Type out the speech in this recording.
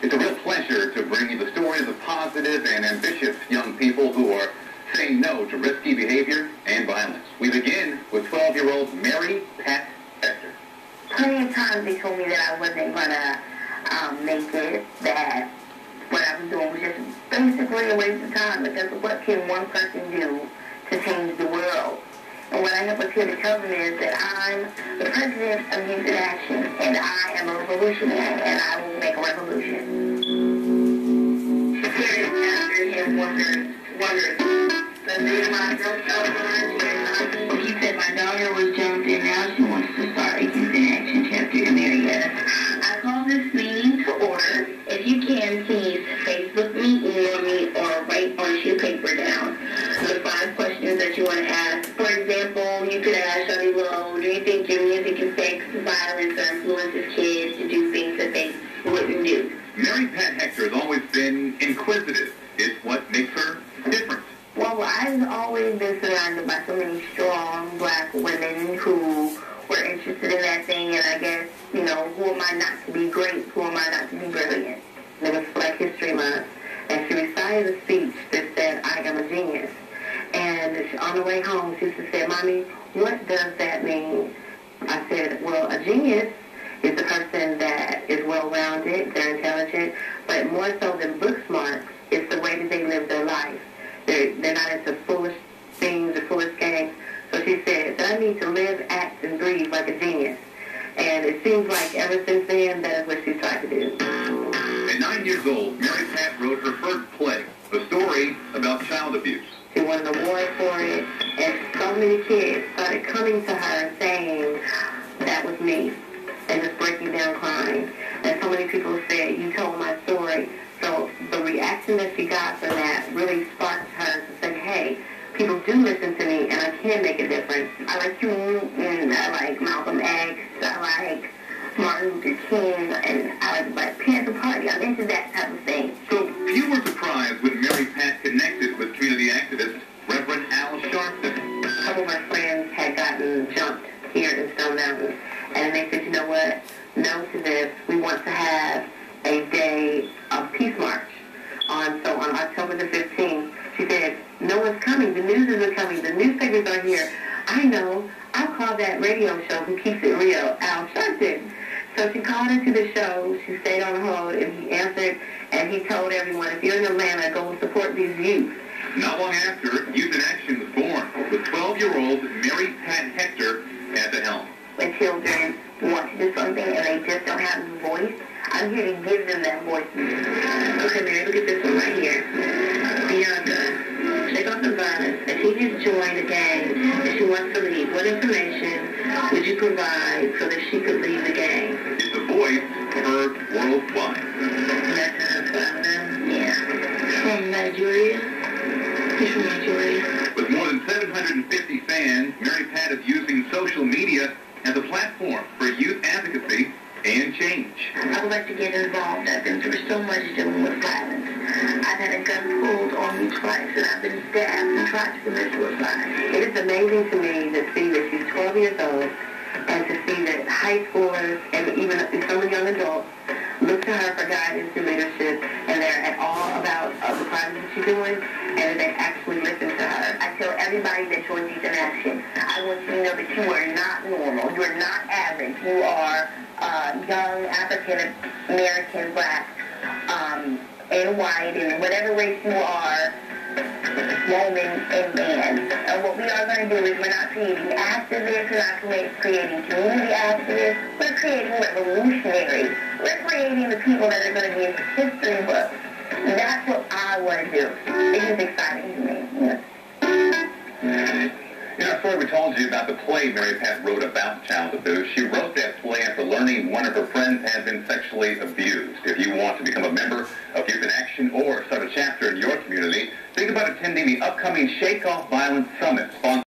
It's a real pleasure to bring you the stories of positive and ambitious young people who are saying no to risky behavior and violence. We begin with 12-year-old Mary Pat Hector. Plenty of times they told me that I wasn't going to make it, that what I was doing was just basically a waste of time, because what can one person do to change the world? And what I was here to tell them is that I'm the president of Youth in Action, and I am a revolutionary, and I will make a revolution. Here after him wondering, the day my girl he said my daughter was jumped and now she wants to start a Youth in Action chapter in Marietta. I call this meeting to order. If you can, please Facebook me, email me, or write on a sheet of paper down the 5 questions that you want to ask. For example, you could ask Shawty Lowe, do you think your music affects violence or influences kids to do things that they wouldn't do? Mary Pat Hector has always been inquisitive. It's what makes her different. Well, I've always been surrounded by so many strong black women who were interested in that thing, and I guess, you know, who am I not to be great? Who am I not to be brilliant? It was Black History Month, and she recited a speech that said, I am a genius. And on the way home, she used to say, Mommy, what does that mean? I said, well, a genius is a person that is well-rounded, they're intelligent, but more so than book smart, it's the way that they live their life. They're not into foolish things or foolish games. So she said, I need to live, act, and breathe like a genius. And it seems like ever since then, that is what she's tried to do. At 9 years old, Mary Pat wrote her first play, a story about child abuse. She won an award for it, and so many kids started coming to her saying, that was me, and just breaking down crying. And so many people said, you told my story. So the reaction that she got from that really sparked her to say, hey, people do listen to me, and I can make a difference. I like Huey Newton, I like Malcolm X, I like Martin Luther King, and I like Black Panther Party. I'm into that type of thing. So few were surprised when Mary Pat connected with community activist Reverend Al Sharpton. A couple of my friends had gotten jumped here in Stone Mountain, and they said, you know what, no to this. We want to have a day of Peace March. So on October the 15th, she said, no one's coming. The news isn't coming. The newspapers are here. I know. I'll call that radio show who keeps it real, Al Sharpton. So she called into the show. She stayed on hold, and he answered, and he told everyone, if you're in Atlanta, go and support these youth. Not long after, Youth in Action was born, with 12-year-old Mary Pat Hector at the helm. When children want to do something and they just don't have the voice, I'm here to give them that voice. Okay, Mary, look at this one right here. Bianca, check off the violence. If she just joined the gang and she wants to leave, what information would you provide so that she could leave the gang? It's a voice heard worldwide. That's her father? Yeah. From Nigeria? He's from Nigeria. With more than 750 fans, Mary Pat is using social media as a platform for youth advocacy and change. I would like to get involved. I've been through so much dealing with violence. I've had a gun pulled on me twice, and I've been stabbed and tried to commit suicide. It is amazing to me to see that she's 12 years old, and to see that high schoolers and even some young adults look to her for guidance and leadership, and they're at all about the projects that she's doing, and they actually listen to her. I tell everybody that joins Youth in Action, I want you to know that you are not normal. You are not average. You are young African-American, black, and white, and whatever race you are, woman and man. And what we are going to do is we're not creating activists, we're not creating community activists, we're creating revolutionaries. We're creating the people that are going to be in the history books. And that's what I want to do. It is exciting to me. Yeah. You know, story we told you about the play Mary Pat wrote about child abuse. She wrote that play after learning one of her friends had been sexually abused. If you want to become a member of Youth in Action or start a chapter in your community, think about attending the upcoming Shake Off Violence Summit, sponsored